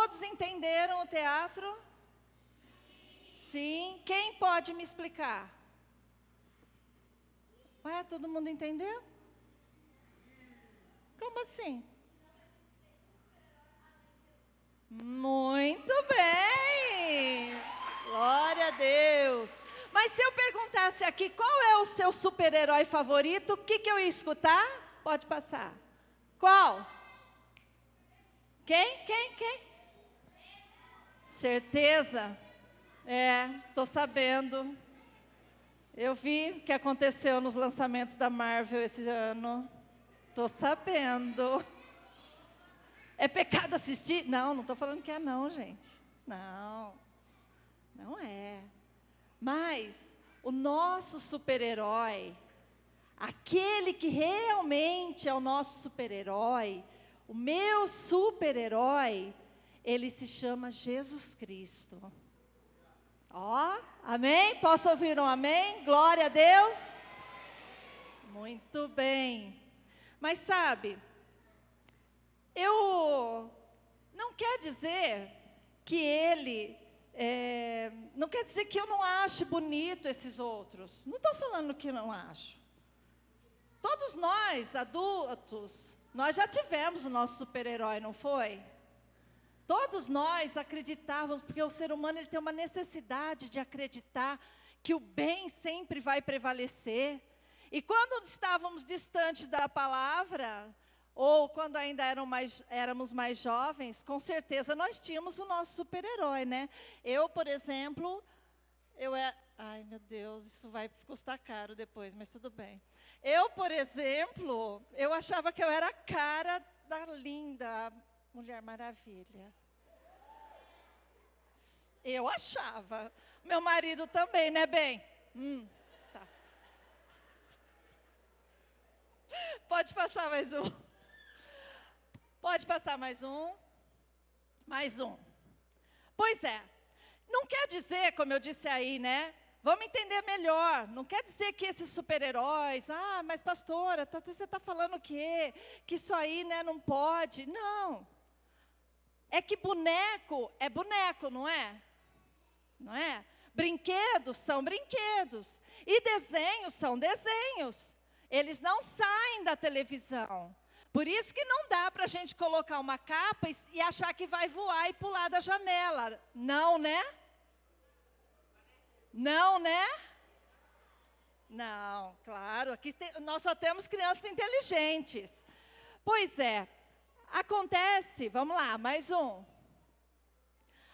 Todos entenderam o teatro? Sim. Quem pode me explicar? Ué, todo mundo entendeu? Como assim? Muito bem! Glória a Deus! Mas se eu perguntasse aqui, qual é o seu super-herói favorito, o que eu ia escutar? Pode passar. Qual? Quem? Certeza? Tô sabendo. Eu vi o que aconteceu nos lançamentos da Marvel esse ano. Tô sabendo. É pecado assistir? Não estou falando que é não, gente. Não é. Mas o nosso super-herói, aquele que realmente é o nosso super-herói, o meu super-herói, ele se chama Jesus Cristo. Amém? Posso ouvir um amém? Glória a Deus. Muito bem. Mas sabe, não quer dizer que não quer dizer que eu não ache bonito esses outros. Não estou falando que não acho. Todos nós, adultos, nós já tivemos o nosso super-herói, não foi? Todos nós acreditávamos, porque o ser humano ele tem uma necessidade de acreditar que o bem sempre vai prevalecer. E quando estávamos distantes da palavra, ou quando ainda éramos mais jovens, com certeza nós tínhamos o nosso super-herói, né? Eu, por exemplo, ai meu Deus, isso vai custar caro depois, mas tudo bem. Eu, por exemplo, eu achava que eu era a cara da linda Mulher Maravilha. Eu achava. Meu marido também, né, bem? Tá. Pode passar mais um. Pode passar mais um. Mais um. Pois é. Não quer dizer, como eu disse aí, né? Vamos entender melhor. Não quer dizer que esses super-heróis, mas pastora, você está falando o quê? Que isso aí, né, não pode. Não. É que boneco é boneco, não é? Não é? Brinquedos são brinquedos. E desenhos são desenhos. Eles não saem da televisão. Por isso que não dá para a gente colocar uma capa e achar que vai voar e pular da janela. Não, né? Não, né? Não, claro. Aqui nós só temos crianças inteligentes. Pois é. Acontece, vamos lá, mais um.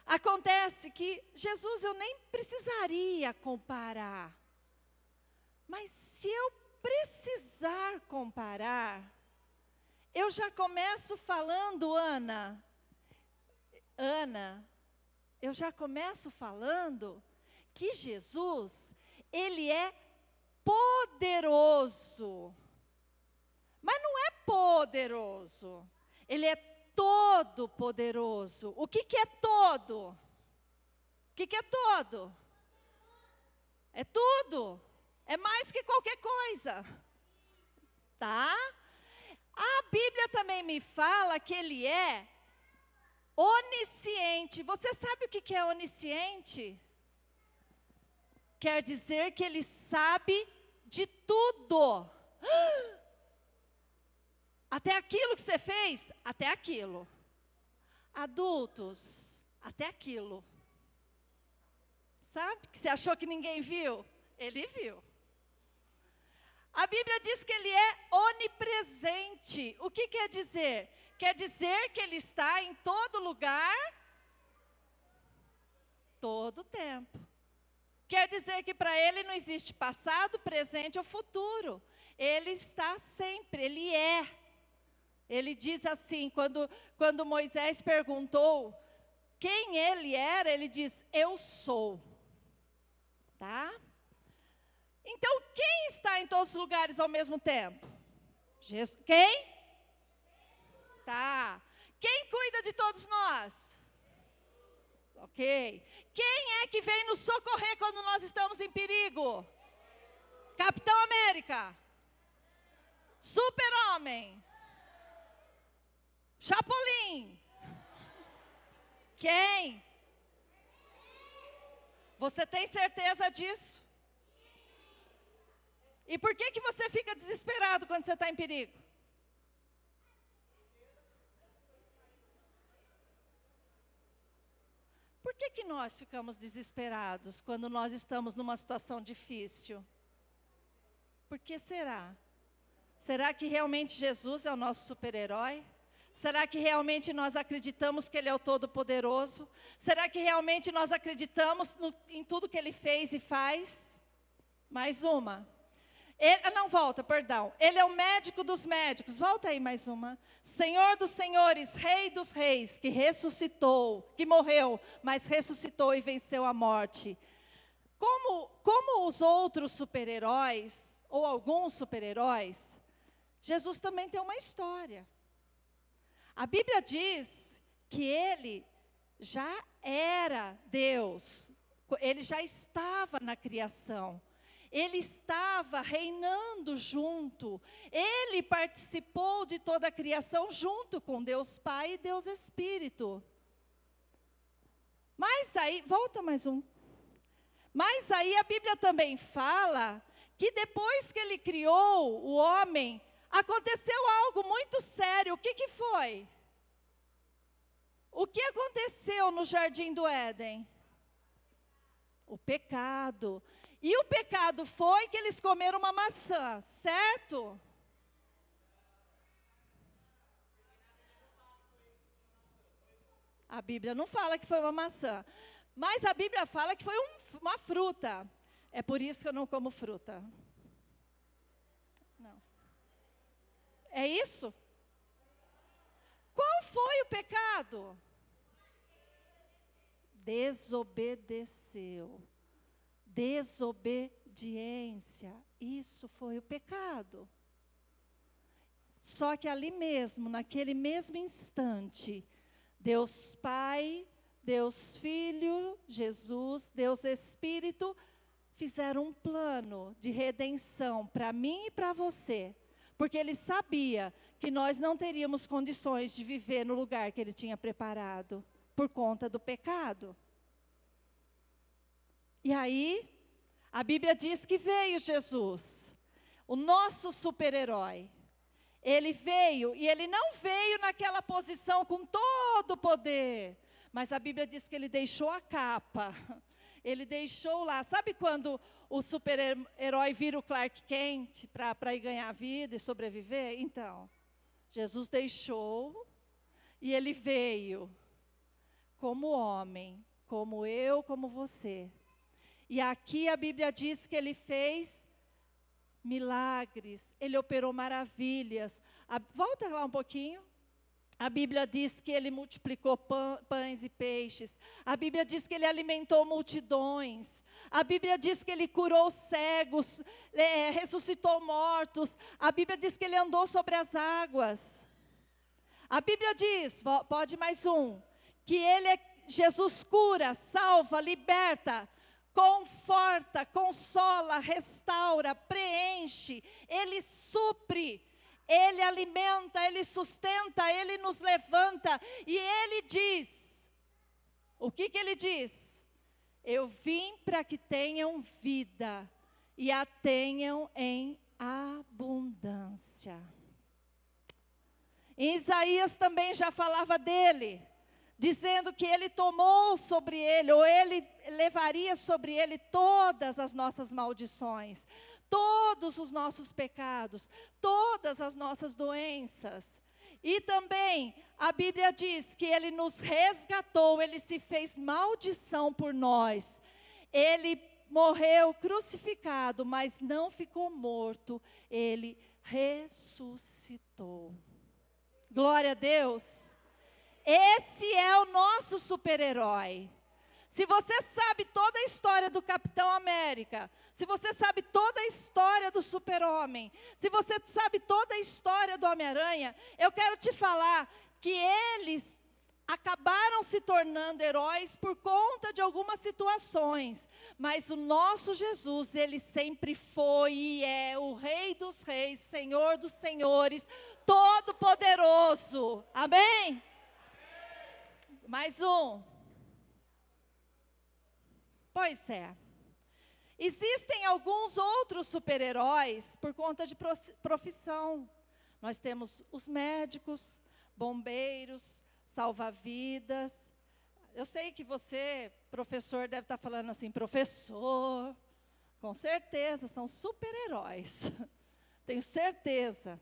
Acontece que Jesus eu nem precisaria comparar. Mas se eu precisar comparar, eu já começo falando, Ana, eu já começo falando que Jesus, ele é poderoso. Mas não é poderoso. Ele é todo poderoso. O que é todo? O que é todo? É tudo. É mais que qualquer coisa. Tá? A Bíblia também me fala que ele é onisciente. Você sabe o que é onisciente? Quer dizer que ele sabe de tudo. Até aquilo que você fez, até aquilo. Adultos, até aquilo. Sabe? Que você achou que ninguém viu? Ele viu. A Bíblia diz que ele é onipresente. O que quer dizer? Quer dizer que ele está em todo lugar, todo tempo. Quer dizer que para ele não existe passado, presente ou futuro. Ele está sempre, ele é. Ele diz assim, quando Moisés perguntou quem ele era, ele diz, eu sou. Tá? Então, quem está em todos os lugares ao mesmo tempo? Jesus. Quem? Tá. Quem cuida de todos nós? Ok. Quem é que vem nos socorrer quando nós estamos em perigo? Capitão América. Super-Homem. Chapolin. Quem? Você tem certeza disso? E por que você fica desesperado quando você está em perigo? Por que nós ficamos desesperados quando nós estamos numa situação difícil? Por que será? Será que realmente Jesus é o nosso super-herói? Será que realmente nós acreditamos que Ele é o Todo-Poderoso? Será que realmente nós acreditamos em tudo que Ele fez e faz? Mais uma. Não, volta, perdão. Ele é o médico dos médicos. Volta aí mais uma. Senhor dos senhores, Rei dos reis, que ressuscitou, que morreu, mas ressuscitou e venceu a morte. Como os outros super-heróis, ou alguns super-heróis, Jesus também tem uma história. A Bíblia diz que Ele já era Deus, Ele já estava na criação. Ele estava reinando junto. Ele participou de toda a criação junto com Deus Pai e Deus Espírito. Mas aí, volta mais um. Mas aí a Bíblia também fala que depois que Ele criou o homem, aconteceu algo muito sério. O que foi? O que aconteceu no Jardim do Éden? O pecado. E o pecado foi que eles comeram uma maçã, certo? A Bíblia não fala que foi uma maçã, mas a Bíblia fala que foi uma fruta. É por isso que eu não como fruta. Não. É isso? Qual foi o pecado? Desobedeceu. Desobediência, isso foi o pecado. Só que ali mesmo, naquele mesmo instante, Deus Pai, Deus Filho, Jesus, Deus Espírito, fizeram um plano de redenção para mim e para você. Porque Ele sabia que nós não teríamos condições de viver no lugar que Ele tinha preparado, por conta do pecado. E aí, a Bíblia diz que veio Jesus, o nosso super-herói. Ele veio, e Ele não veio naquela posição com todo o poder. Mas a Bíblia diz que Ele deixou a capa. Ele deixou lá. Sabe quando o super-herói vira o Clark Kent para ir ganhar a vida e sobreviver? Então, Jesus deixou, e Ele veio como homem, como eu, como você. E aqui a Bíblia diz que Ele fez milagres, Ele operou maravilhas. Volta lá um pouquinho. A Bíblia diz que Ele multiplicou pães e peixes. A Bíblia diz que Ele alimentou multidões. A Bíblia diz que Ele curou cegos, ressuscitou mortos. A Bíblia diz que Ele andou sobre as águas. A Bíblia diz, pode mais um, que Jesus cura, salva, liberta, conforta, consola, restaura, preenche, Ele supre, Ele alimenta, Ele sustenta, Ele nos levanta. E Ele diz, o que Ele diz? Eu vim para que tenham vida e a tenham em abundância. Em Isaías também já falava dele, dizendo que Ele tomou sobre Ele, ou Ele levaria sobre Ele todas as nossas maldições, todos os nossos pecados, todas as nossas doenças. E também a Bíblia diz que Ele nos resgatou, Ele se fez maldição por nós. Ele morreu crucificado, mas não ficou morto, Ele ressuscitou. Glória a Deus. Esse é o nosso super-herói. Se você sabe toda a história do Capitão América, se você sabe toda a história do Super-Homem, se você sabe toda a história do Homem-Aranha, eu quero te falar que eles acabaram se tornando heróis por conta de algumas situações. Mas o nosso Jesus, Ele sempre foi e é o Rei dos Reis, Senhor dos Senhores, Todo-Poderoso. Amém? Mais um. Pois é. Existem alguns outros super-heróis por conta de profissão. Nós temos os médicos, bombeiros, salva-vidas. Eu sei que você, professor, deve estar falando assim, professor, com certeza, são super-heróis. Tenho certeza.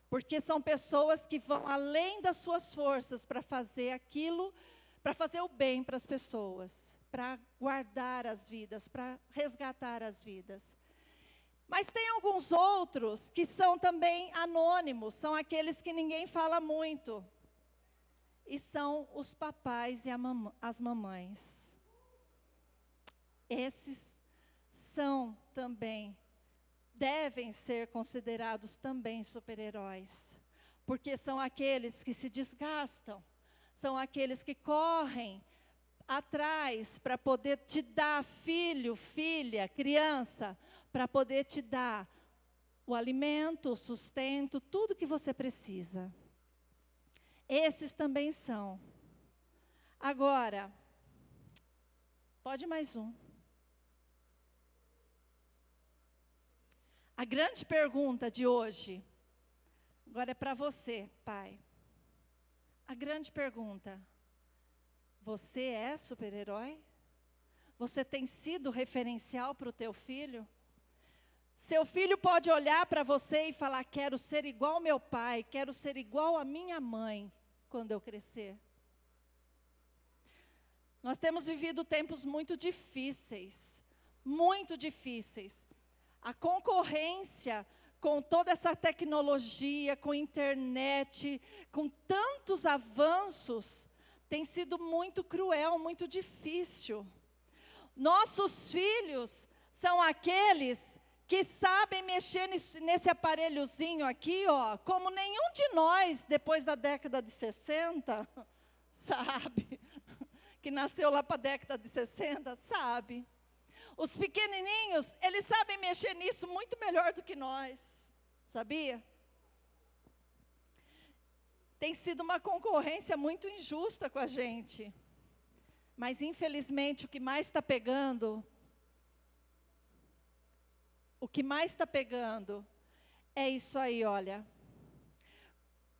Porque são pessoas que vão além das suas forças para fazer aquilo, para fazer o bem para as pessoas, para guardar as vidas, para resgatar as vidas. Mas tem alguns outros que são também anônimos, são aqueles que ninguém fala muito. E são os papais e as mamães. Esses são também, devem ser considerados também super-heróis. Porque são aqueles que se desgastam, são aqueles que correm atrás para poder te dar, filho, filha, criança, para poder te dar o alimento, o sustento, tudo que você precisa. Esses também são. Agora, pode mais um. A grande pergunta de hoje, agora é para você, pai. A grande pergunta, você é super-herói? Você tem sido referencial para o teu filho? Seu filho pode olhar para você e falar, quero ser igual ao meu pai, quero ser igual à minha mãe, quando eu crescer. Nós temos vivido tempos muito difíceis, muito difíceis. A concorrência com toda essa tecnologia, com internet, com tantos avanços, tem sido muito cruel, muito difícil. Nossos filhos são aqueles que sabem mexer nesse aparelhozinho aqui, ó, como nenhum de nós, depois da década de 60, sabe? Que nasceu lá para a década de 60, sabe? Os pequenininhos, eles sabem mexer nisso muito melhor do que nós, sabia? Tem sido uma concorrência muito injusta com a gente. Mas, infelizmente, o que mais está pegando é isso aí, olha.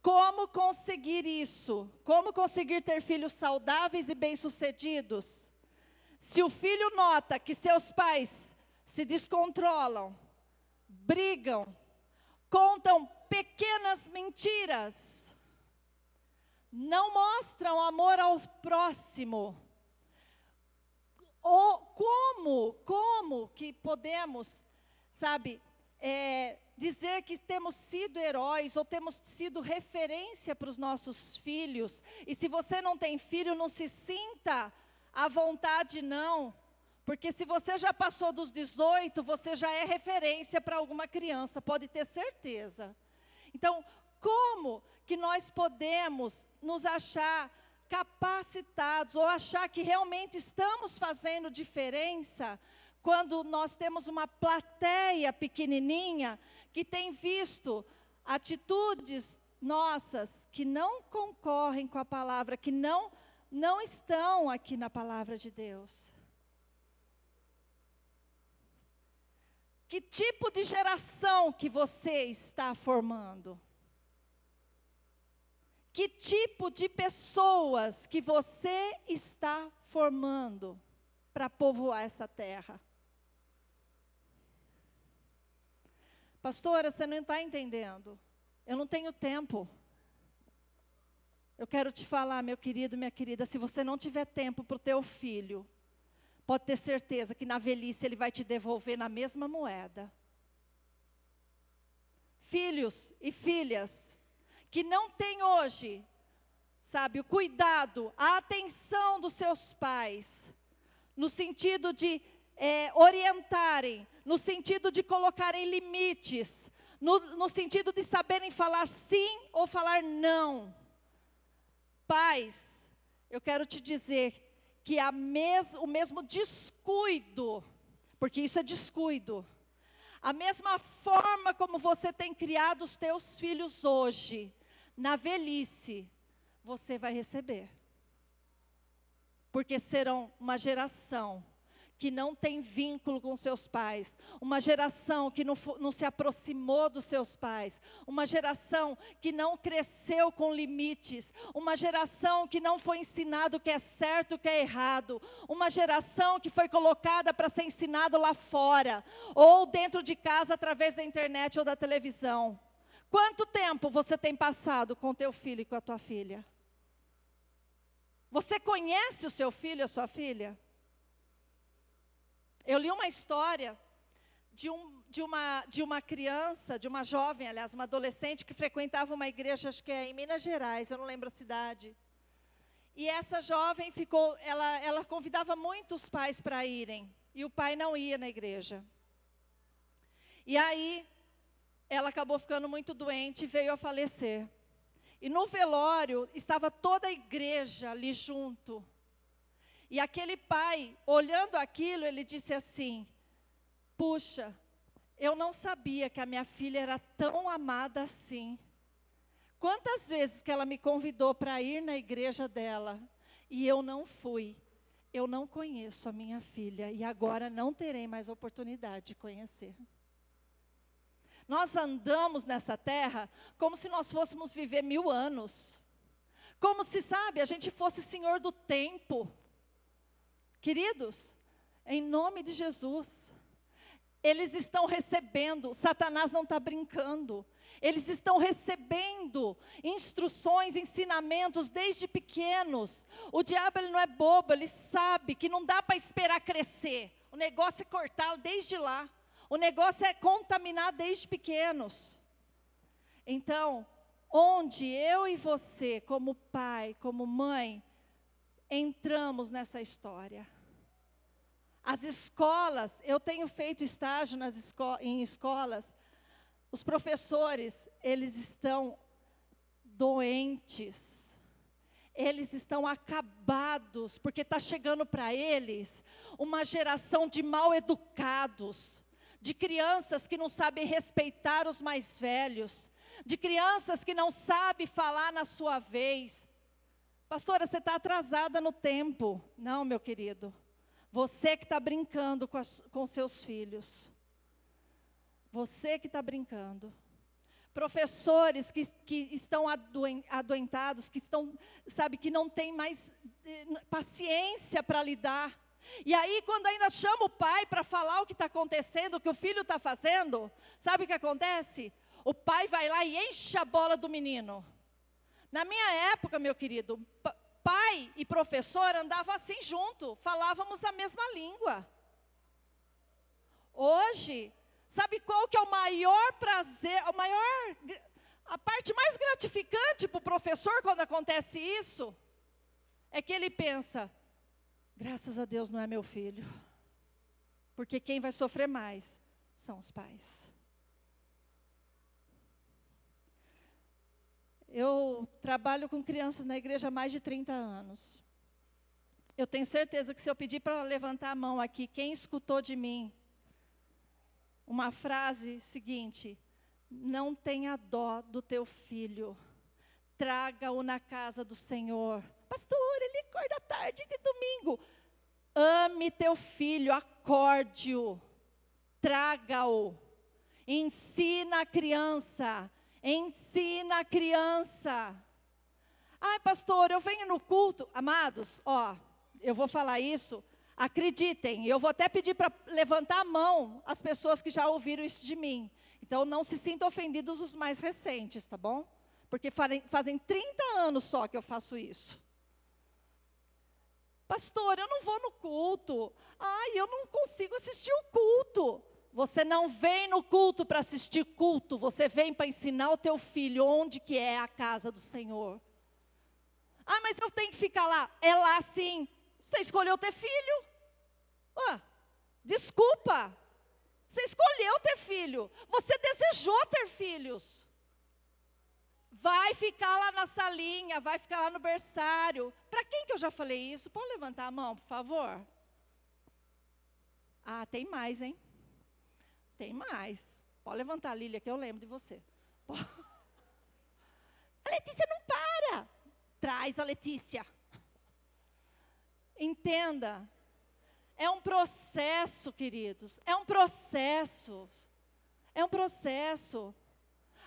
Como conseguir isso? Como conseguir ter filhos saudáveis e bem-sucedidos? Se o filho nota que seus pais se descontrolam, brigam, contam pequenas mentiras, não mostram amor ao próximo, ou como que podemos, sabe, dizer que temos sido heróis ou temos sido referência para os nossos filhos? E se você não tem filho, não se sinta à vontade não, porque se você já passou dos 18, você já é referência para alguma criança, pode ter certeza. Então, como que nós podemos nos achar capacitados, ou achar que realmente estamos fazendo diferença, quando nós temos uma plateia pequenininha, que tem visto atitudes nossas, que não concorrem com a palavra, que não estão aqui na palavra de Deus? Que tipo de geração que você está formando? Que tipo de pessoas que você está formando para povoar essa terra? Pastora, você não está entendendo. Eu não tenho tempo. Eu quero te falar, meu querido, minha querida, se você não tiver tempo para o teu filho, pode ter certeza que na velhice ele vai te devolver na mesma moeda. Filhos e filhas que não têm hoje, sabe, o cuidado, a atenção dos seus pais, no sentido de orientarem, no sentido de colocarem limites, no sentido de saberem falar sim ou falar não. Pais, eu quero te dizer que o mesmo descuido, porque isso é descuido, a mesma forma como você tem criado os teus filhos hoje, na velhice, você vai receber. Porque serão uma geração que não tem vínculo com seus pais, uma geração que não se aproximou dos seus pais, uma geração que não cresceu com limites, uma geração que não foi ensinado o que é certo e o que é errado, uma geração que foi colocada para ser ensinado lá fora, ou dentro de casa através da internet ou da televisão. Quanto tempo você tem passado com teu filho e com a tua filha? Você conhece o seu filho ou a sua filha? Eu li uma história de uma criança, de uma jovem, aliás, uma adolescente que frequentava uma igreja, acho que é em Minas Gerais, eu não lembro a cidade. E essa jovem ela convidava muitos pais para irem, e o pai não ia na igreja. E aí, ela acabou ficando muito doente e veio a falecer. E no velório, estava toda a igreja ali junto. E aquele pai, olhando aquilo, ele disse assim: puxa, eu não sabia que a minha filha era tão amada assim. Quantas vezes que ela me convidou para ir na igreja dela, e eu não fui. Eu não conheço a minha filha, e agora não terei mais oportunidade de conhecer. Nós andamos nessa terra como se nós fôssemos viver 1000 anos. Como se, sabe, a gente fosse senhor do tempo. Queridos, em nome de Jesus, eles estão recebendo, Satanás não está brincando, eles estão recebendo instruções, ensinamentos desde pequenos. O diabo, ele não é bobo, ele sabe que não dá para esperar crescer, o negócio é cortá-lo desde lá, o negócio é contaminar desde pequenos. Então, onde eu e você, como pai, como mãe, entramos nessa história. As escolas, eu tenho feito estágio em escolas, os professores, eles estão doentes, eles estão acabados, porque está chegando para eles uma geração de mal educados, de crianças que não sabem respeitar os mais velhos, de crianças que não sabem falar na sua vez. Pastora, você está atrasada no tempo. Não, meu querido. Você que está brincando com seus filhos. Você que está brincando. Professores que estão adoentados, que estão, sabe, que não têm mais paciência para lidar. E aí, quando ainda chama o pai para falar o que está acontecendo, o que o filho está fazendo, sabe o que acontece? O pai vai lá e enche a bola do menino. Na minha época, meu querido, pai e professor andavam assim junto, falávamos a mesma língua. Hoje, sabe qual que é o maior prazer, a parte mais gratificante para o professor quando acontece isso? É que ele pensa, graças a Deus não é meu filho, porque quem vai sofrer mais são os pais. Eu trabalho com crianças na igreja há mais de 30 anos. Eu tenho certeza que se eu pedir para levantar a mão aqui, quem escutou de mim uma frase seguinte: não tenha dó do teu filho, traga-o na casa do Senhor. Pastor, ele acorda tarde de domingo. Ame teu filho, acorde-o, traga-o, ensina a criança. Ensina a criança. Ai, pastor, eu venho no culto. Amados, eu vou falar isso. Acreditem, eu vou até pedir para levantar a mão as pessoas que já ouviram isso de mim. Então, não se sintam ofendidos os mais recentes, tá bom? Porque fazem 30 anos só que eu faço isso. Pastor, eu não vou no culto. Ai, eu não consigo assistir o culto. Você não vem no culto para assistir culto, você vem para ensinar o teu filho onde que é a casa do Senhor. Ah, mas eu tenho que ficar lá. É lá sim. Você escolheu ter filho? Desculpa. Você escolheu ter filho. Você desejou ter filhos. Vai ficar lá na salinha, vai ficar lá no berçário. Para quem que eu já falei isso? Pode levantar a mão, por favor? Ah, tem mais, hein? Tem mais. Pode levantar, Lília, que eu lembro de você. A Letícia não para. Traz a Letícia. Entenda. É um processo, queridos. É um processo. É um processo.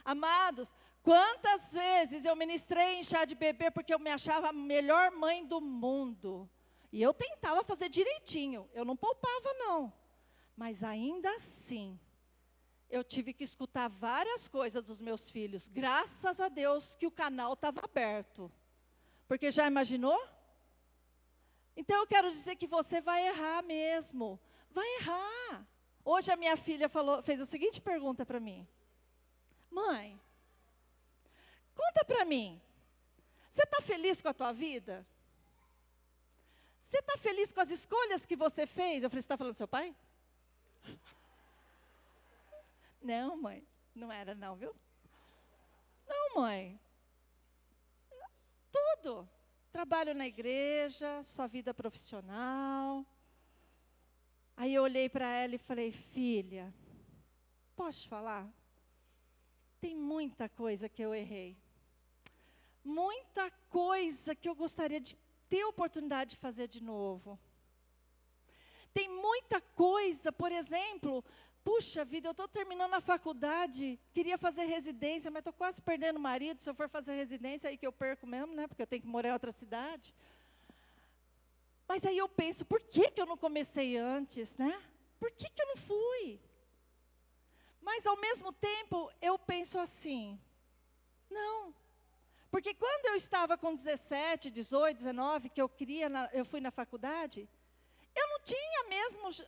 Amados, quantas vezes eu ministrei em chá de bebê porque eu me achava a melhor mãe do mundo. E eu tentava fazer direitinho. Eu não poupava, não. Mas ainda assim, eu tive que escutar várias coisas dos meus filhos. Graças a Deus que o canal estava aberto. Porque já imaginou? Então eu quero dizer que você vai errar mesmo. Vai errar. Hoje a minha filha fez a seguinte pergunta para mim. Mãe, conta para mim. Você está feliz com a tua vida? Você está feliz com as escolhas que você fez? Eu falei, você está falando do seu pai? Não, mãe. Não era não, viu? Não, mãe. Tudo. Trabalho na igreja, sua vida profissional. Aí eu olhei para ela e falei, filha, posso falar? Tem muita coisa que eu errei. Muita coisa que eu gostaria de ter oportunidade de fazer de novo. Tem muita coisa, por exemplo, puxa vida, eu estou terminando a faculdade, queria fazer residência, mas estou quase perdendo o marido, se eu for fazer residência, aí que eu perco mesmo, né? Porque eu tenho que morar em outra cidade. Mas aí eu penso, por que eu não comecei antes, né? Por que eu não fui? Mas ao mesmo tempo, eu penso assim, não. Porque quando eu estava com 17, 18, 19, que eu fui na faculdade, eu não tinha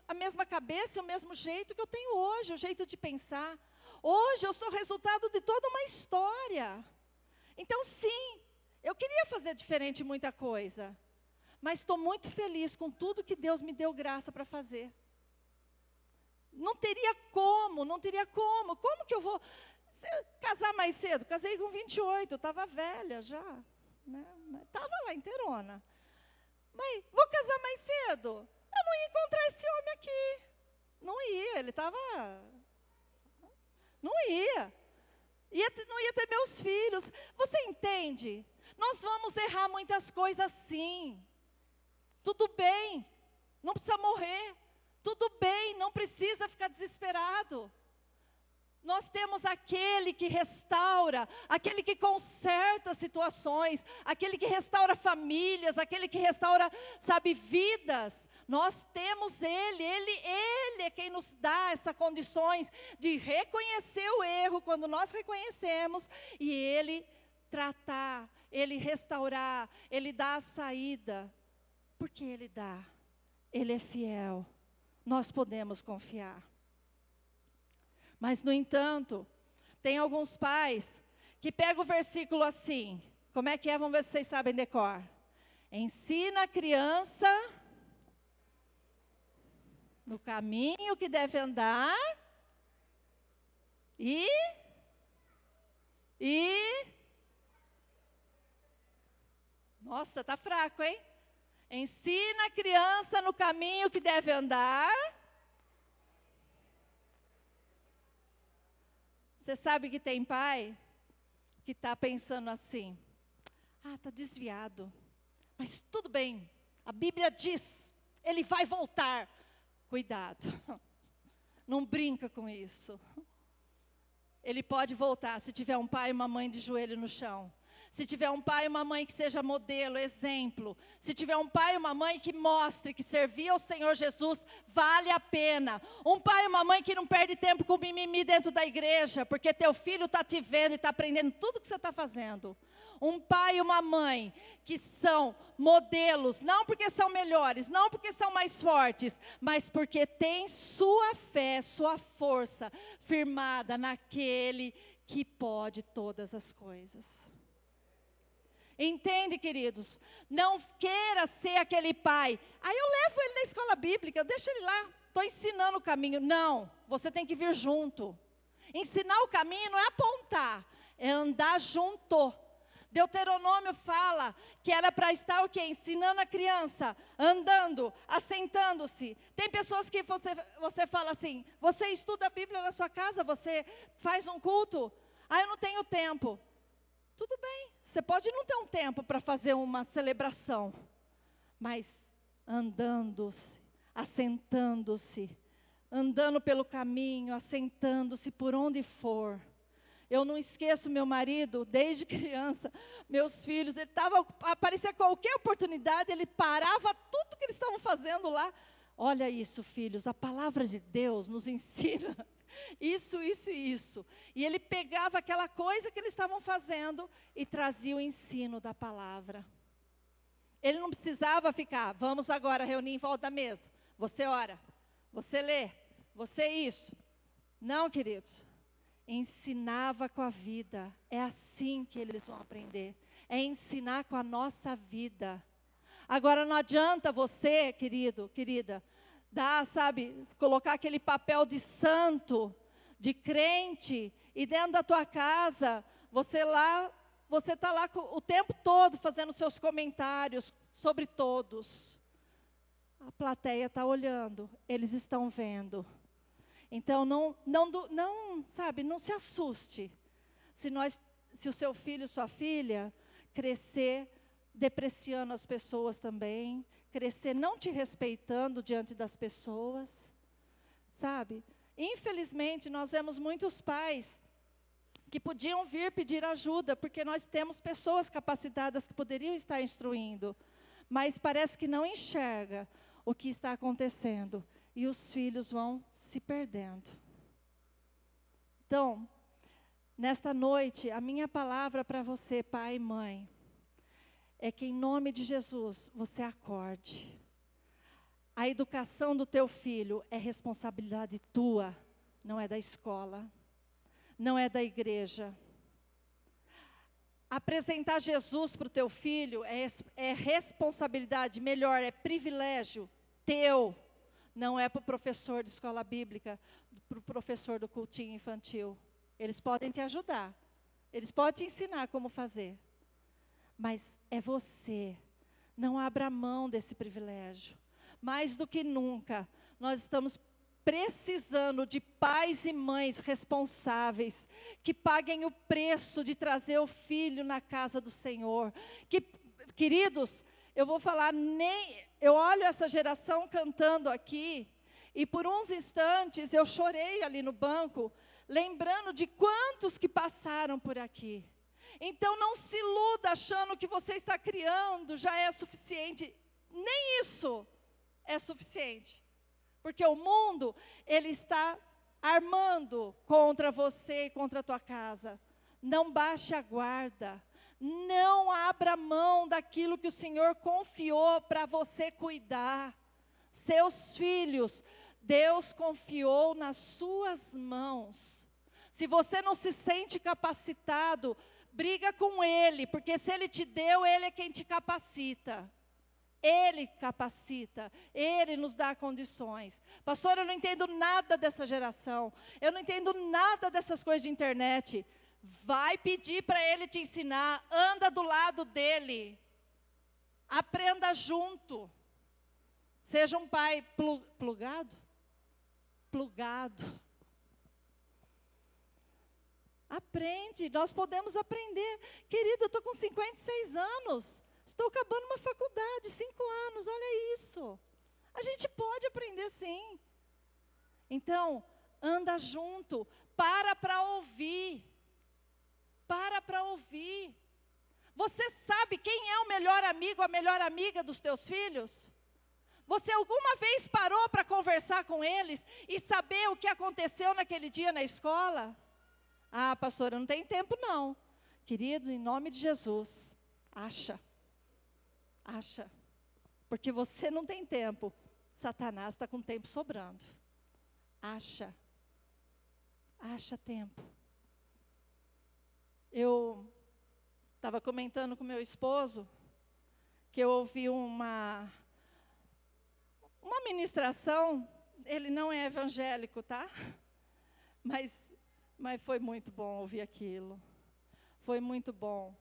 a mesma cabeça e o mesmo jeito que eu tenho hoje, o jeito de pensar. Hoje eu sou resultado de toda uma história. Então sim, eu queria fazer diferente muita coisa. Mas estou muito feliz com tudo que Deus me deu graça para fazer. Não teria como. Como que eu vou casar mais cedo? Casei com 28, estava velha já. Estava lá inteirona. Mas vou casar mais cedo? Eu não ia encontrar esse homem aqui. Não ia, ele estava... Não ia. Não ia ter meus filhos. Você entende? Nós vamos errar muitas coisas sim. Tudo bem, não precisa morrer. Tudo bem, não precisa ficar desesperado. Nós temos aquele que restaura, aquele que conserta situações, aquele que restaura famílias, aquele que restaura, vidas. Nós temos Ele é quem nos dá essas condições de reconhecer o erro quando nós reconhecemos e Ele tratar, Ele restaurar, Ele dá a saída. Porque Ele dá, Ele é fiel, nós podemos confiar. Mas, no entanto, tem alguns pais que pegam o versículo assim, como é que é? Vamos ver se vocês sabem decor. Ensina a criança no caminho que deve andar e nossa, tá fraco, hein? Ensina a criança no caminho que deve andar. Você sabe que tem pai que está pensando assim, está desviado, mas tudo bem, a Bíblia diz, ele vai voltar. Cuidado, não brinca com isso. Ele pode voltar se tiver um pai e uma mãe de joelho no chão. Se tiver um pai e uma mãe que seja modelo, exemplo. Se tiver um pai e uma mãe que mostre que servir ao Senhor Jesus vale a pena. Um pai e uma mãe que não perde tempo com mimimi dentro da igreja, porque teu filho está te vendo e está aprendendo tudo que você está fazendo. Um pai e uma mãe que são modelos, não porque são melhores, não porque são mais fortes, mas porque têm sua fé, sua força firmada naquele que pode todas as coisas. Entende, queridos? Não queira ser aquele pai. Aí eu levo ele na escola bíblica, eu deixo ele lá, estou ensinando o caminho. Não, você tem que vir junto. Ensinar o caminho não é apontar, é andar junto. Deuteronômio fala que era para estar o quê? Ensinando a criança, andando, assentando-se. Tem pessoas que você fala assim, você estuda a Bíblia na sua casa, você faz um culto. Eu não tenho tempo. Tudo bem, você pode não ter um tempo para fazer uma celebração, mas andando-se, assentando-se, andando pelo caminho, assentando-se por onde for. Eu não esqueço meu marido, desde criança, meus filhos, aparecia qualquer oportunidade, ele parava tudo que eles estavam fazendo lá. Olha isso, filhos, a palavra de Deus nos ensina isso, isso e isso. E ele pegava aquela coisa que eles estavam fazendo e trazia o ensino da palavra. Ele não precisava ficar, vamos agora reunir em volta da mesa. Você ora, você lê, você isso. Não, queridos. Ensinava com a vida. É assim que eles vão aprender. É ensinar com a nossa vida. Agora não adianta você, querido, querida, colocar aquele papel de santo, de crente, e dentro da tua casa, você está lá o tempo todo fazendo seus comentários sobre todos. A plateia está olhando, eles estão vendo. Então, não se assuste se o seu filho, sua filha, crescer depreciando as pessoas também, crescer não te respeitando diante das pessoas, sabe? Infelizmente, nós vemos muitos pais que podiam vir pedir ajuda, porque nós temos pessoas capacitadas que poderiam estar instruindo, mas parece que não enxerga o que está acontecendo, e os filhos vão se perdendo. Então, nesta noite, a minha palavra para você, pai e mãe, é que em nome de Jesus, você acorde. A educação do teu filho é responsabilidade tua, não é da escola, não é da igreja. Apresentar Jesus para o teu filho é responsabilidade, melhor, é privilégio teu. Não é para o professor de escola bíblica, para o professor do cultinho infantil. Eles podem te ajudar, eles podem te ensinar como fazer. Mas é você, não abra mão desse privilégio. Mais do que nunca, nós estamos precisando de pais e mães responsáveis, que paguem o preço de trazer o filho na casa do Senhor. Queridos, eu vou falar, eu olho essa geração cantando aqui, e por uns instantes eu chorei ali no banco, lembrando de quantos que passaram por aqui. Então não se iluda achando que você está criando já é suficiente. Nem isso é suficiente. Porque o mundo, ele está armando contra você e contra a tua casa. Não baixe a guarda. Não abra mão daquilo que o Senhor confiou para você cuidar. Seus filhos, Deus confiou nas suas mãos. Se você não se sente capacitado, briga com Ele, porque se Ele te deu, Ele é quem te capacita. Ele capacita, Ele nos dá condições. Pastor, eu não entendo nada dessa geração, eu não entendo nada dessas coisas de internet. Vai pedir para Ele te ensinar, anda do lado dEle, aprenda junto. Seja um pai plugado. Aprende, nós podemos aprender. Querido, eu estou com 56 anos, estou acabando uma faculdade, 5 anos, olha isso. A gente pode aprender sim. Então, anda junto, para ouvir. Para ouvir. Você sabe quem é o melhor amigo, a melhor amiga dos teus filhos? Você alguma vez parou para conversar com eles e saber o que aconteceu naquele dia na escola? Ah, pastora, não tem tempo não. Queridos, em nome de Jesus, acha. Porque você não tem tempo. Satanás está com tempo sobrando. Acha tempo. Eu estava comentando com meu esposo que eu ouvi uma ministração. Ele não é evangélico, tá? Mas foi muito bom ouvir aquilo. Foi muito bom.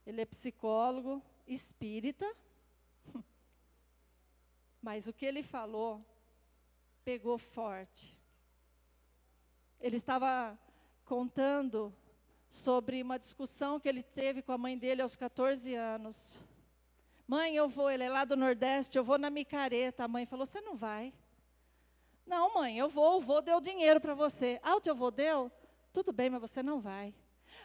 Ele é psicólogo, espírita. Mas o que ele falou pegou forte. Ele estava contando sobre uma discussão que ele teve com a mãe dele aos 14 anos. Mãe, eu vou, ele é lá do Nordeste, eu vou na micareta. A mãe falou, você não vai. Não, mãe, eu vou, o vô deu dinheiro para você. Ah, o teu vô deu? Tudo bem, mas você não vai.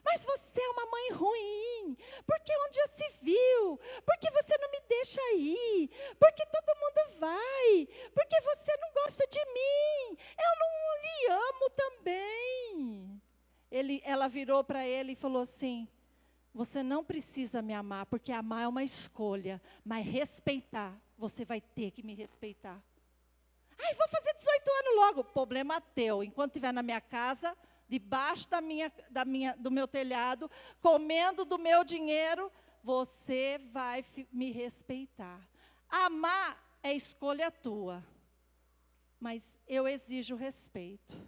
Mas você é uma mãe ruim, porque onde já se viu? Porque você não me deixa ir? Porque todo mundo vai? Porque você não gosta de mim? Eu não lhe amo também. Ela virou para ele e falou assim, você não precisa me amar, porque amar é uma escolha, mas respeitar, você vai ter que me respeitar. Ai, vou fazer 18 anos logo. Problema teu, enquanto estiver na minha casa, debaixo do meu telhado, comendo do meu dinheiro, você vai me respeitar. Amar é escolha tua, mas eu exijo respeito.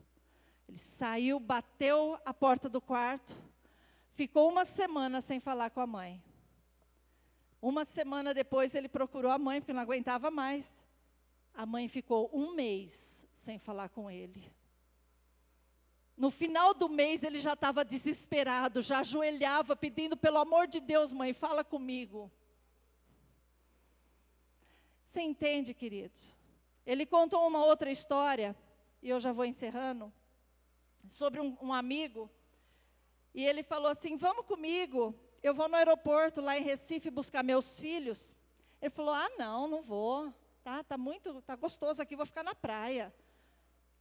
Ele saiu, bateu a porta do quarto, ficou uma semana sem falar com a mãe. Uma semana depois ele procurou a mãe, porque não aguentava mais. A mãe ficou 1 mês sem falar com ele. No final do mês ele já estava desesperado, já ajoelhava pedindo, pelo amor de Deus, mãe, fala comigo. Você entende, queridos? Ele contou uma outra história, e eu já vou encerrando, sobre um amigo, e ele falou assim, vamos comigo, eu vou no aeroporto lá em Recife buscar meus filhos. Ele falou, não vou, tá gostoso aqui, vou ficar na praia.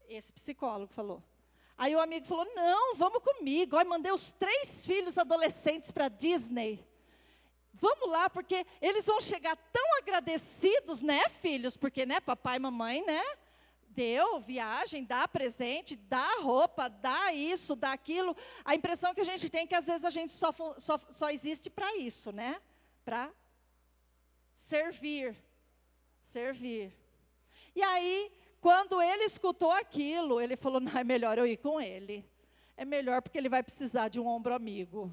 Esse psicólogo falou. Aí o amigo falou, não, vamos comigo. Aí mandei os 3 filhos adolescentes para Disney. Vamos lá, porque eles vão chegar tão agradecidos, né, filhos? Porque, né, papai e mamãe, né, deu viagem, dá presente, dá roupa, dá isso, dá aquilo. A impressão que a gente tem é que às vezes a gente só existe para isso, né? Para servir. E aí, quando ele escutou aquilo, ele falou, não, é melhor eu ir com ele. É melhor porque ele vai precisar de um ombro amigo.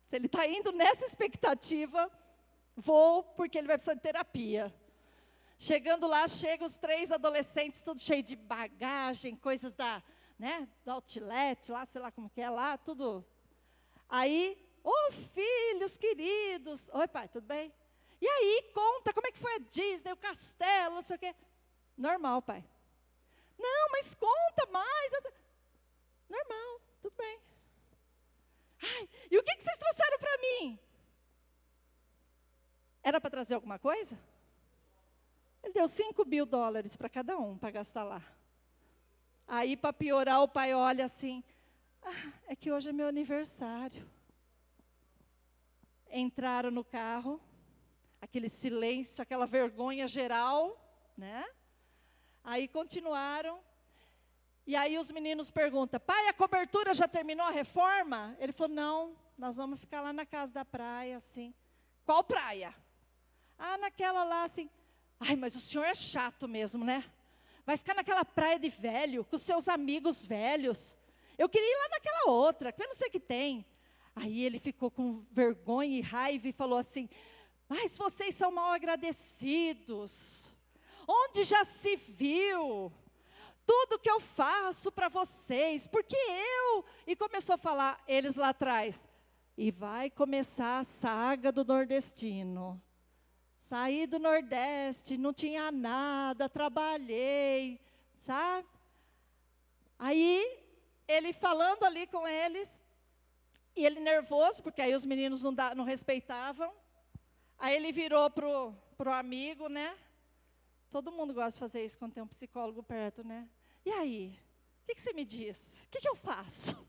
Se ele está indo nessa expectativa, vou porque ele vai precisar de terapia. Chegando lá, chegam os 3 adolescentes, tudo cheio de bagagem, coisas da outlet, lá, sei lá como que é lá, tudo. Aí, filhos queridos, oi pai, tudo bem? E aí, conta, como é que foi a Disney, o castelo, não sei o quê. Normal, pai. Não, mas conta mais. Normal, tudo bem. Ai, e o que vocês trouxeram para mim? Era para trazer alguma coisa? Ele deu $5 mil para cada um, para gastar lá. Aí, para piorar, o pai olha assim, é que hoje é meu aniversário. Entraram no carro, aquele silêncio, aquela vergonha geral, né? Aí continuaram, e aí os meninos perguntam, pai, a cobertura já terminou a reforma? Ele falou, não, nós vamos ficar lá na casa da praia, assim. Qual praia? Naquela lá, assim. Ai, mas o senhor é chato mesmo, né? Vai ficar naquela praia de velho, com os seus amigos velhos. Eu queria ir lá naquela outra, que eu não sei o que tem. Aí ele ficou com vergonha e raiva e falou assim, mas vocês são mal agradecidos. Onde já se viu? Tudo que eu faço para vocês, porque eu... E começou a falar, eles lá atrás. E vai começar a saga do nordestino. Saí do Nordeste, não tinha nada, trabalhei, sabe? Aí, ele falando ali com eles, e ele nervoso, porque aí os meninos não respeitavam. Aí ele virou pro amigo, né? Todo mundo gosta de fazer isso quando tem um psicólogo perto, né? E aí? O que você me diz? O que eu faço?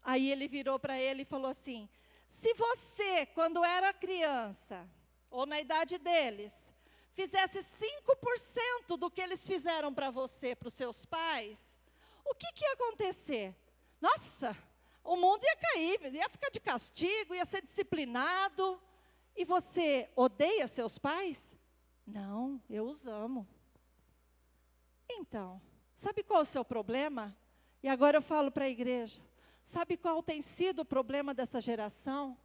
Aí ele virou para ele e falou assim, se você, quando era criança, ou na idade deles, fizesse 5% do que eles fizeram para você, para os seus pais, o que ia acontecer? Nossa, o mundo ia cair, ia ficar de castigo, ia ser disciplinado. E você odeia seus pais? Não, eu os amo. Então, sabe qual é o seu problema? E agora eu falo para a igreja. Sabe qual tem sido o problema dessa geração?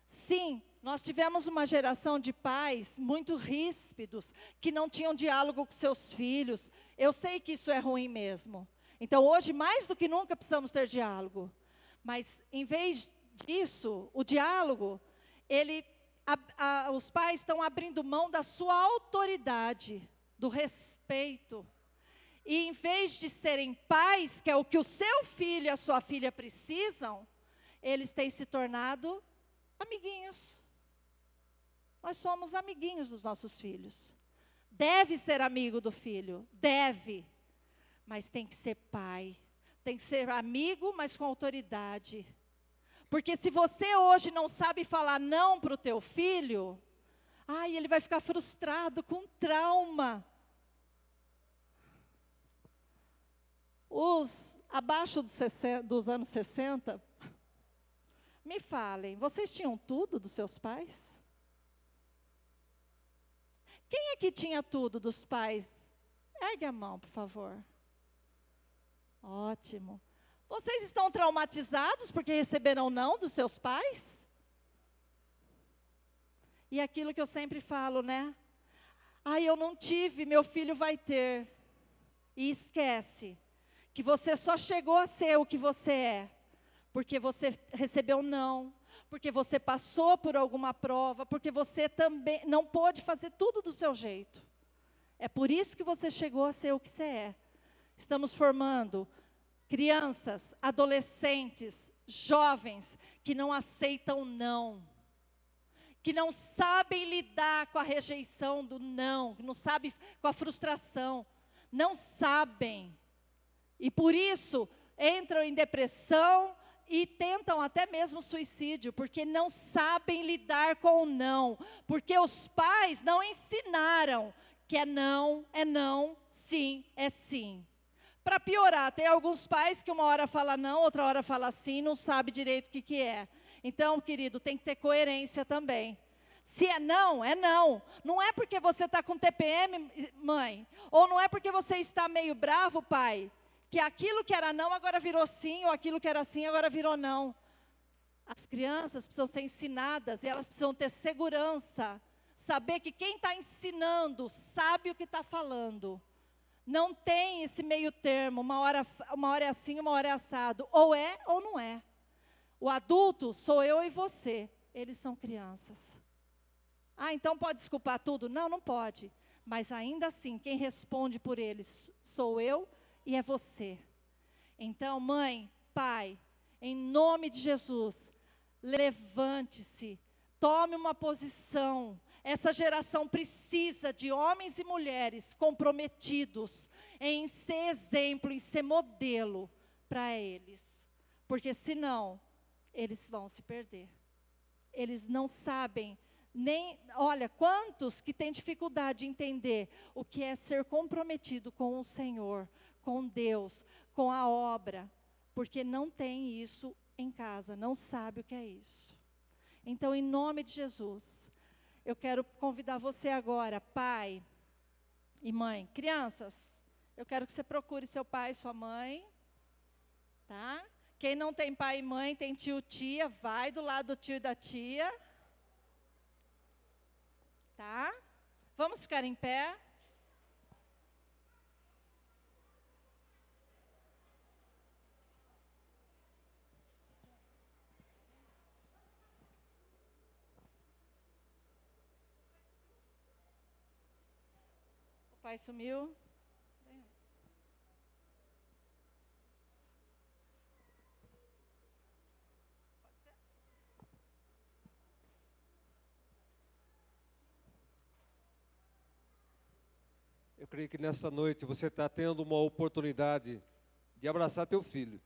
Sim, nós tivemos uma geração de pais muito ríspidos, que não tinham diálogo com seus filhos. Eu sei que isso é ruim mesmo. Então, hoje, mais do que nunca, precisamos ter diálogo. Mas, em vez disso, o diálogo, ele os pais estão abrindo mão da sua autoridade, do respeito. E em vez de serem pais, que é o que o seu filho e a sua filha precisam, eles têm se tornado amiguinhos. Nós somos amiguinhos dos nossos filhos. Deve ser amigo do filho, deve. Mas tem que ser pai. Tem que ser amigo, mas com autoridade. Porque se você hoje não sabe falar não para o teu filho, ele vai ficar frustrado, com trauma. Os abaixo dos anos 60, me falem, vocês tinham tudo dos seus pais? Quem é que tinha tudo dos pais? Ergue a mão, por favor. Ótimo. Vocês estão traumatizados porque receberam não dos seus pais? E aquilo que eu sempre falo, né? Eu não tive, meu filho vai ter. E esquece que você só chegou a ser o que você é, porque você recebeu não, porque você passou por alguma prova, porque você também não pôde fazer tudo do seu jeito. É por isso que você chegou a ser o que você é. Estamos formando crianças, adolescentes, jovens, que não aceitam não, que não sabem lidar com a rejeição do não, que não sabem com a frustração, não sabem. E por isso entram em depressão e tentam até mesmo suicídio, porque não sabem lidar com o não, porque os pais não ensinaram que é não, sim, é sim. Para piorar, tem alguns pais que uma hora fala não, outra hora fala sim, não sabe direito o que é. Então, querido, tem que ter coerência também. Se é não, é não. Não é porque você está com TPM, mãe, ou não é porque você está meio bravo, pai, que aquilo que era não agora virou sim, ou aquilo que era sim agora virou não. As crianças precisam ser ensinadas e elas precisam ter segurança. Saber que quem está ensinando sabe o que está falando. Não tem esse meio termo, uma hora é assim, uma hora é assado. Ou é ou não é. O adulto sou eu e você. Eles são crianças. Então pode desculpar tudo? Não, não pode. Mas ainda assim, quem responde por eles sou eu e é você. Então, mãe, pai, em nome de Jesus, levante-se, tome uma posição. Essa geração precisa de homens e mulheres comprometidos em ser exemplo, em ser modelo para eles. Porque senão, eles vão se perder. Eles não sabem nem, olha, quantos que têm dificuldade de entender o que é ser comprometido com o Senhor, com Deus, com a obra, porque não tem isso em casa, não sabe o que é isso. Então, em nome de Jesus, eu quero convidar você agora, pai e mãe, crianças, eu quero que você procure seu pai e sua mãe, tá? Quem não tem pai e mãe, tem tio, tia, vai do lado do tio e da tia. Tá? Vamos ficar em pé. O pai sumiu. Eu creio que nessa noite você está tendo uma oportunidade de abraçar teu filho.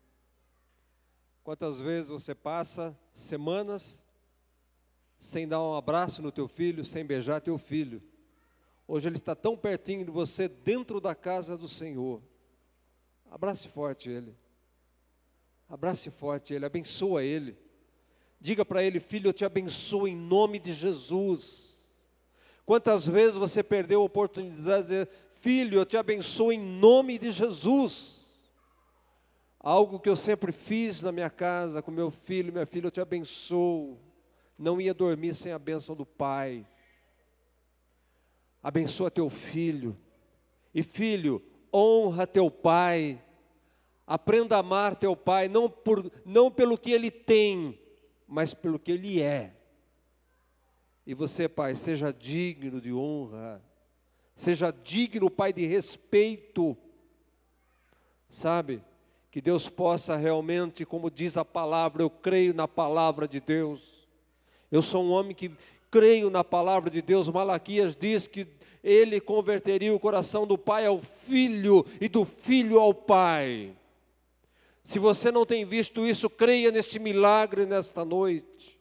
Quantas vezes você passa semanas sem dar um abraço no teu filho, sem beijar teu filho. Hoje ele está tão pertinho de você, dentro da casa do Senhor. Abrace forte ele. Abrace forte ele, abençoa ele. Diga para ele, filho, eu te abençoo em nome de Jesus. Quantas vezes você perdeu a oportunidade de dizer, filho, eu te abençoo em nome de Jesus. Algo que eu sempre fiz na minha casa com meu filho, minha filha, eu te abençoo. Não ia dormir sem a bênção do Pai. Abençoa teu filho. E filho, honra teu pai. Aprenda a amar teu pai, não pelo que ele tem, mas pelo que ele é. E você, Pai, seja digno de honra, seja digno, Pai, de respeito, sabe? Que Deus possa realmente, como diz a palavra, eu creio na palavra de Deus. Eu sou um homem que creio na palavra de Deus. Malaquias diz que ele converteria o coração do pai ao filho e do filho ao pai. Se você não tem visto isso, creia nesse milagre nesta noite.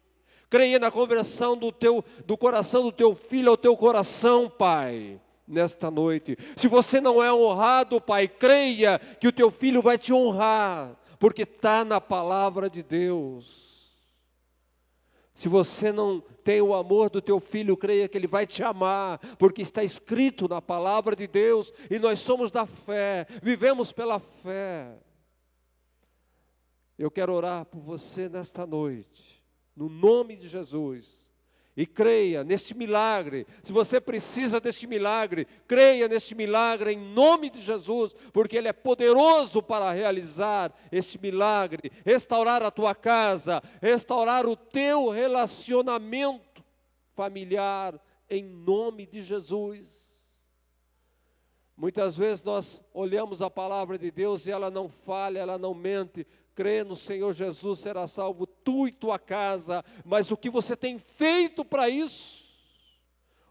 Creia na conversão do coração do teu filho ao teu coração, Pai, nesta noite. Se você não é honrado, Pai, creia que o teu filho vai te honrar, porque está na palavra de Deus. Se você não tem o amor do teu filho, creia que ele vai te amar, porque está escrito na palavra de Deus, e nós somos da fé, vivemos pela fé. Eu quero orar por você nesta noite, no nome de Jesus, e creia neste milagre. Se você precisa deste milagre, creia neste milagre em nome de Jesus, porque Ele é poderoso para realizar este milagre, restaurar a tua casa, restaurar o teu relacionamento familiar, em nome de Jesus. Muitas vezes nós olhamos a palavra de Deus e ela não falha, ela não mente. Crê no Senhor Jesus, será salvo tu e tua casa. Mas o que você tem feito para isso?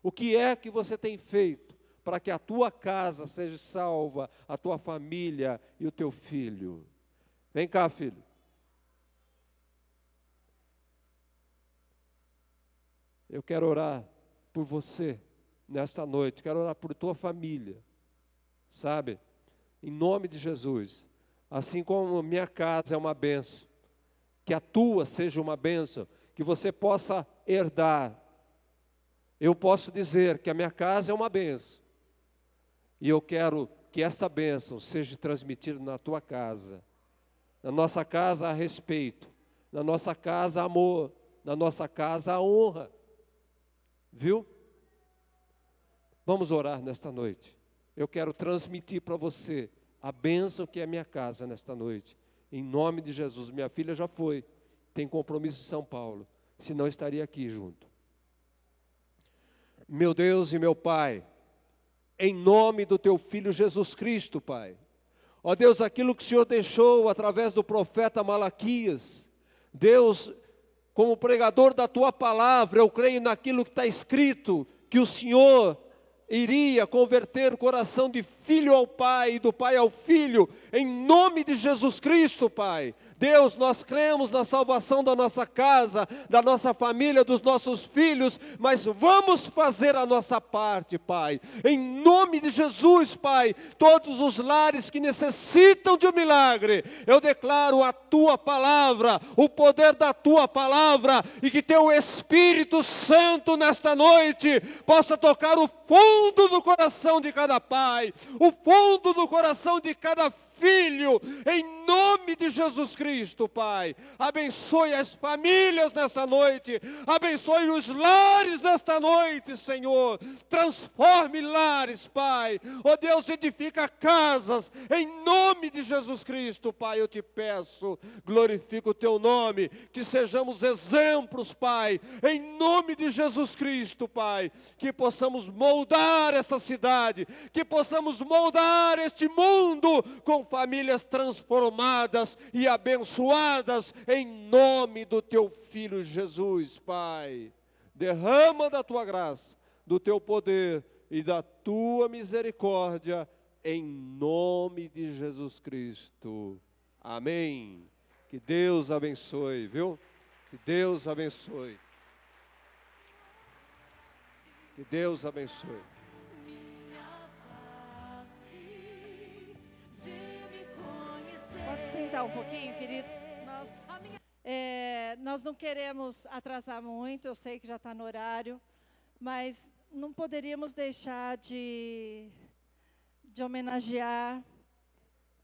O que é que você tem feito para que a tua casa seja salva, a tua família e o teu filho? Vem cá, filho. Eu quero orar por você nesta noite, quero orar por tua família, sabe? Em nome de Jesus. Assim como minha casa é uma bênção, que a tua seja uma bênção, que você possa herdar. Eu posso dizer que a minha casa é uma bênção, e eu quero que essa bênção seja transmitida na tua casa. Na nossa casa há respeito, na nossa casa há amor, na nossa casa há honra. Viu? Vamos orar nesta noite. Eu quero transmitir para você a bênção que é a minha casa nesta noite, em nome de Jesus. Minha filha já foi, tem compromisso em São Paulo, senão estaria aqui junto. Meu Deus e meu Pai, em nome do teu Filho Jesus Cristo, Pai, ó Deus, aquilo que o Senhor deixou através do profeta Malaquias, Deus, como pregador da tua palavra, eu creio naquilo que está escrito, que o Senhor iria converter o coração de filho ao pai e do pai ao filho, em nome de Jesus Cristo, Pai. Deus, nós cremos na salvação da nossa casa, da nossa família, dos nossos filhos, mas vamos fazer a nossa parte, Pai. Em nome de Jesus, Pai, todos os lares que necessitam de um milagre, eu declaro a Tua palavra, o poder da Tua palavra, e que Teu Espírito Santo nesta noite possa tocar o fundo do coração de cada pai, o fundo do coração de cada filho, em nome de Jesus Cristo, Pai. Abençoe as famílias nesta noite, abençoe os lares nesta noite, Senhor. Transforme lares, Pai. Ó Deus, edifica casas, em nome de Jesus Cristo, Pai. Eu te peço, glorifica o Teu nome, que sejamos exemplos, Pai, em nome de Jesus Cristo, Pai. Que possamos moldar essa cidade, que possamos moldar este mundo com famílias transformadas e abençoadas, em nome do Teu Filho Jesus, Pai. Derrama da Tua graça, do Teu poder e da Tua misericórdia, em nome de Jesus Cristo. Amém. Que Deus abençoe, viu? Que Deus abençoe. Que Deus abençoe. Pode sentar um pouquinho, queridos? Nós não queremos atrasar muito, eu sei que já está no horário, mas não poderíamos deixar de homenagear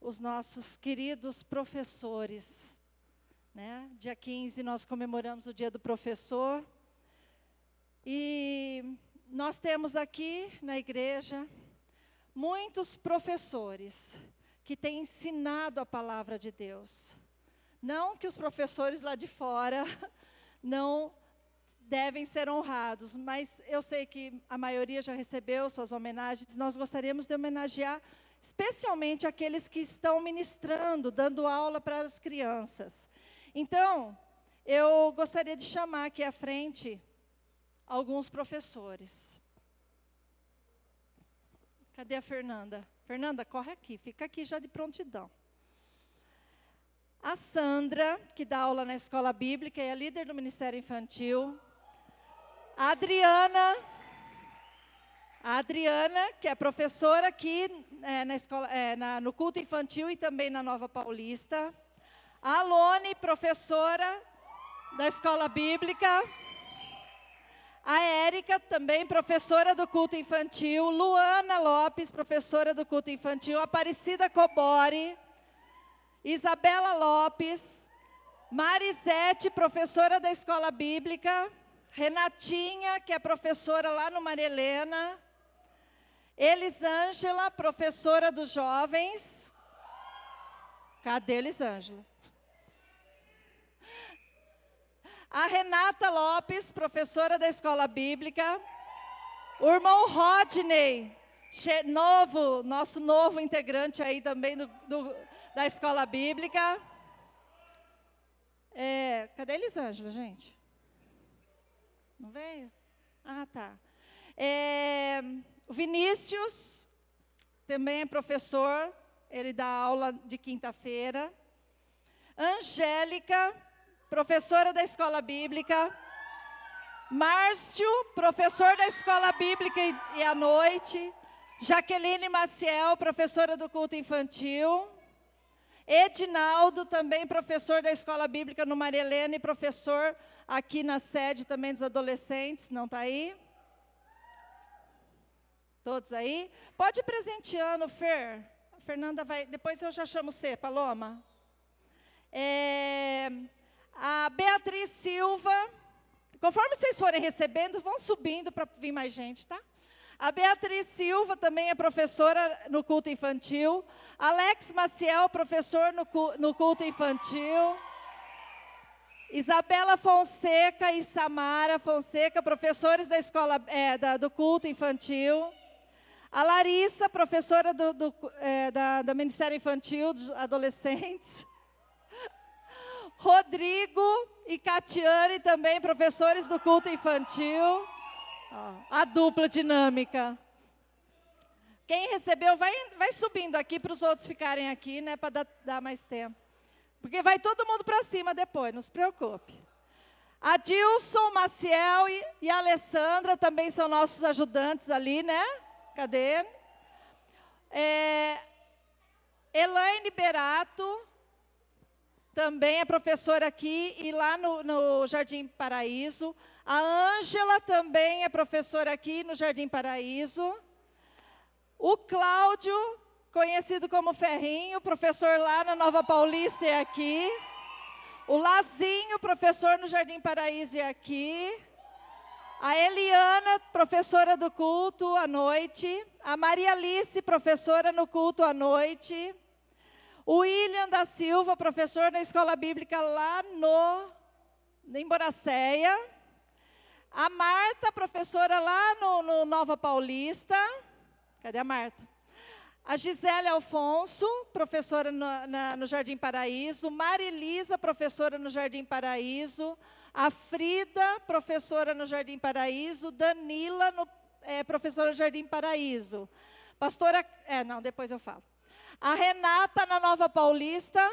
os nossos queridos professores, né? Dia 15 nós comemoramos o Dia do Professor, e nós temos aqui na igreja muitos professores que têm ensinado a palavra de Deus. Não que os professores lá de fora não devem ser honrados, mas eu sei que a maioria já recebeu suas homenagens. Nós gostaríamos de homenagear especialmente aqueles que estão ministrando, dando aula para as crianças. Então, eu gostaria de chamar aqui à frente alguns professores. Cadê a Fernanda? Fernanda, corre aqui, fica aqui já de prontidão. A Sandra, que dá aula na escola bíblica, é a líder do Ministério Infantil. A Adriana, que é professora aqui na escola, no culto infantil e também na Nova Paulista. A Alone, professora da escola bíblica. A Érica, também professora do culto infantil. Luana Lopes, professora do culto infantil. Aparecida Cobori. Isabela Lopes. Marisete, professora da escola bíblica. Renatinha, que é professora lá no Maria Helena. Elisângela, professora dos jovens. Cadê Elisângela? A Renata Lopes, professora da escola bíblica. O irmão Rodney, nosso novo integrante aí também da escola bíblica. Cadê a Elisângela, gente? Não veio? Ah, tá. O Vinícius, também é professor, ele dá aula de quinta-feira. Angélica, professora da escola bíblica. Márcio, professor da escola bíblica e à noite. Jaqueline Maciel, professora do culto infantil. Edinaldo, também professor da escola bíblica no Maria Helena e professor aqui na sede também dos adolescentes. Não está aí? Todos aí? Pode ir presenteando, Fer. A Fernanda vai, depois eu já chamo você, Paloma. A Beatriz Silva, conforme vocês forem recebendo, vão subindo para vir mais gente, tá? A Beatriz Silva também é professora no culto infantil. Alex Maciel, professor no culto infantil. Isabela Fonseca e Samara Fonseca, professores da escola do culto infantil. A Larissa, professora do Ministério Infantil dos Adolescentes. Rodrigo e Catiane, também professores do culto infantil. A dupla dinâmica. Quem recebeu, vai subindo aqui para os outros ficarem aqui, né, para dar mais tempo. Porque vai todo mundo para cima depois, não se preocupe. A Dilson, Maciel e a Alessandra também são nossos ajudantes ali, né? Cadê? Elaine Berato também é professora aqui e lá no Jardim Paraíso. A Ângela também é professora aqui no Jardim Paraíso. O Cláudio, conhecido como Ferrinho, professor lá na Nova Paulista é aqui. O Lazinho, professor no Jardim Paraíso é aqui. A Eliana, professora do culto à noite. A Maria Alice, professora no culto à noite. O William da Silva, professor na escola bíblica lá em Boracéia. A Marta, professora lá no Nova Paulista. Cadê a Marta? A Gisele Alfonso, professora no Jardim Paraíso. Marilisa, professora no Jardim Paraíso. A Frida, professora no Jardim Paraíso. Danila, professora no Jardim Paraíso. Pastora... depois eu falo. A Renata, na Nova Paulista.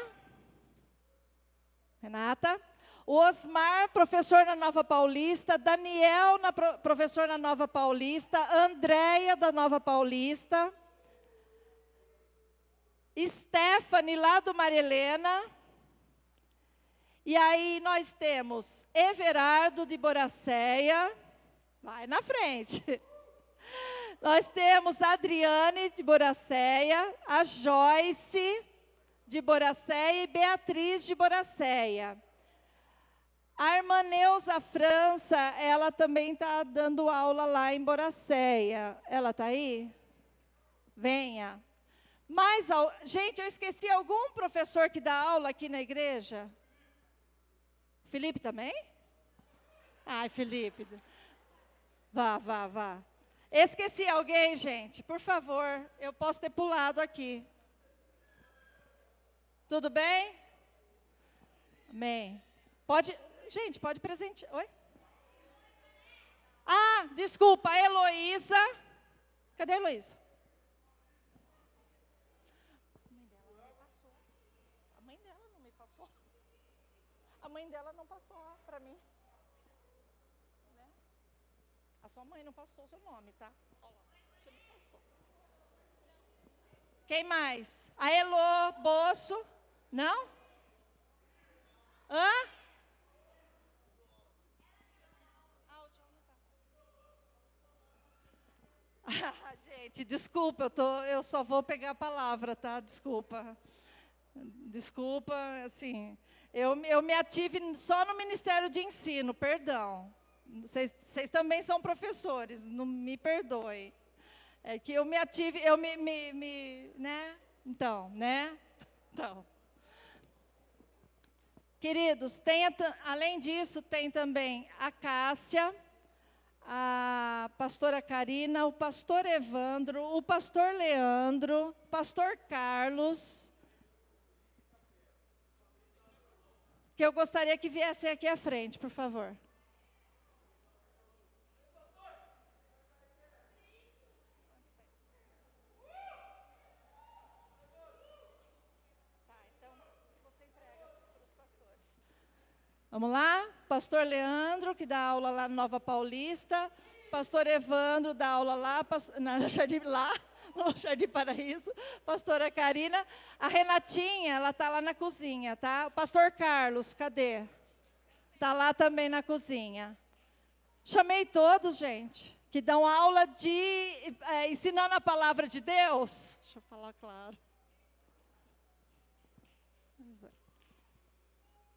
Renata. O Osmar, professor na Nova Paulista. Daniel, professor na Nova Paulista. Andréia, da Nova Paulista. Stephanie, lá do Maria Helena. E aí nós temos Everardo, de Boracéia. Vai na frente. Nós temos a Adriane, de Boracéia. A Joyce, de Boracéia. E Beatriz, de Boracéia. A irmã Neuza França, ela também está dando aula lá em Boracéia. Ela está aí? Venha. Gente, eu esqueci algum professor que dá aula aqui na igreja? Felipe também? Ai, Felipe. Vá. Esqueci alguém, gente? Por favor, eu posso ter pulado aqui. Tudo bem? Amém. Gente, pode presentear. Oi? Ah, desculpa, a Heloísa. Cadê a Heloísa? A mãe dela não me passou. A mãe dela não passou para mim. Né? A sua mãe não passou o seu nome, tá? Olha lá, você não passou. Quem mais? A Elô Boço. Não? Hã? Ah, gente, desculpa, eu só vou pegar a palavra, tá? Desculpa, assim, eu me ative só no Ministério de Ensino, perdão. Vocês também são professores, não me perdoem. É que eu me ative, né? Então. Queridos, além disso, tem também a Cássia, a pastora Karina, o pastor Evandro, o pastor Leandro, o pastor Carlos, que eu gostaria que viessem aqui à frente, por favor. Vamos lá? Pastor Leandro, que dá aula lá no Nova Paulista. Pastor Evandro dá aula lá, no Jardim Paraíso. Pastora Karina. A Renatinha, ela está lá na cozinha, tá? O pastor Carlos, cadê? Está lá também na cozinha. Chamei todos, gente, que dão aula ensinando a palavra de Deus. Deixa eu falar claro.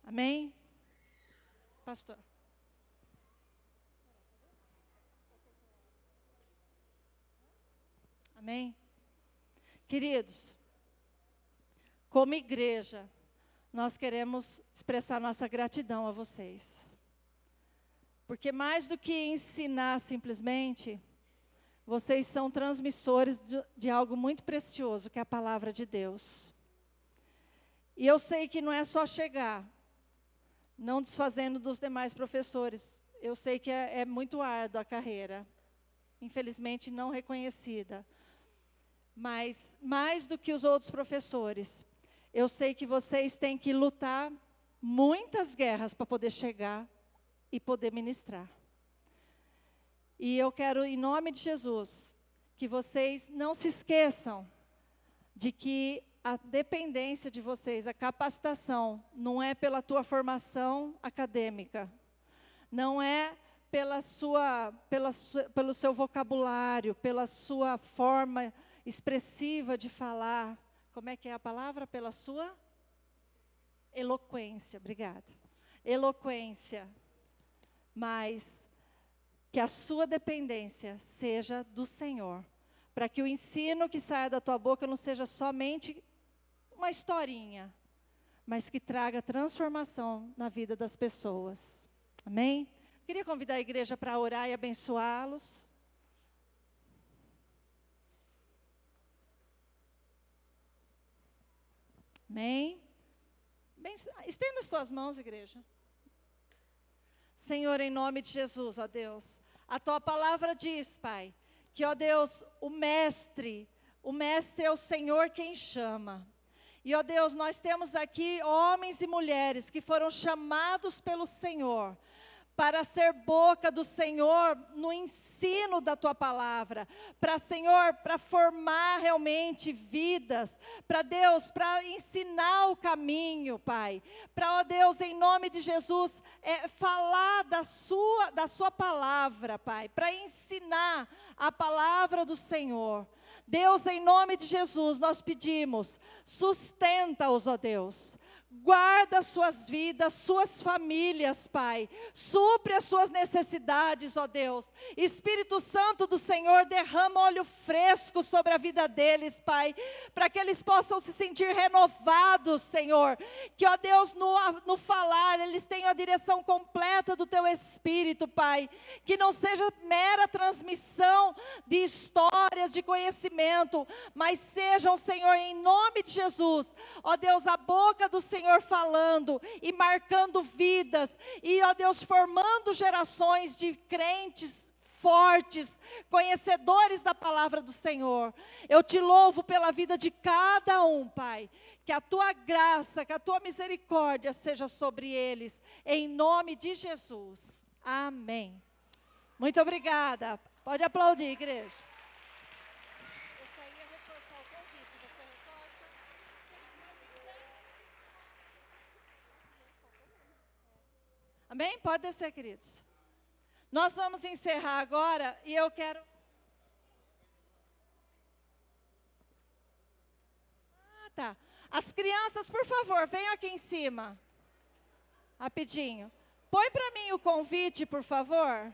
Amém? Pastor. Amém? Queridos, como igreja, nós queremos expressar nossa gratidão a vocês. Porque mais do que ensinar simplesmente, vocês são transmissores de algo muito precioso, que é a palavra de Deus. E eu sei que não é só chegar, não desfazendo dos demais professores. Eu sei que é muito árdua a carreira, infelizmente não reconhecida. Mas, mais do que os outros professores, eu sei que vocês têm que lutar muitas guerras para poder chegar e poder ministrar. E eu quero, em nome de Jesus, que vocês não se esqueçam de que a dependência de vocês, a capacitação, não é pela tua formação acadêmica, não é pelo seu vocabulário, pela sua forma expressiva de falar. Como é que é a palavra? Pela sua eloquência, obrigada. Eloquência, mas que a sua dependência seja do Senhor, para que o ensino que saia da tua boca não seja somente uma historinha, mas que traga transformação na vida das pessoas. Amém? Queria convidar a igreja para orar e abençoá-los. Amém? Estenda suas mãos, igreja. Senhor, em nome de Jesus, ó Deus, a tua palavra diz, Pai, que, ó Deus, o mestre é o Senhor quem chama. E, ó Deus, nós temos aqui homens e mulheres que foram chamados pelo Senhor para ser boca do Senhor no ensino da tua palavra, para formar realmente vidas, para Deus, para ensinar o caminho, Pai, para, ó Deus, em nome de Jesus, falar da sua palavra, Pai, para ensinar a palavra do Senhor. Deus, em nome de Jesus, nós pedimos, sustenta-os, ó Deus, Guarda suas vidas, suas famílias, Pai. Supre as suas necessidades, ó Deus. Espírito Santo do Senhor, derrama óleo fresco sobre a vida deles, Pai. Para que eles possam se sentir renovados, Senhor. Que, ó Deus, no falar, eles tenham a direção completa do Teu Espírito, Pai. Que não seja mera transmissão de histórias, de conhecimento. Mas sejam, Senhor, em nome de Jesus, ó Deus, a boca do Senhor falando e marcando vidas, e ó Deus, formando gerações de crentes fortes, conhecedores da palavra do Senhor. Eu te louvo pela vida de cada um, Pai, que a tua graça, que a tua misericórdia seja sobre eles, em nome de Jesus, amém. Muito obrigada, pode aplaudir, igreja. Amém? Pode descer, queridos. Nós vamos encerrar agora e eu quero... tá. As crianças, por favor, venham aqui em cima. Rapidinho. Põe para mim o convite, por favor.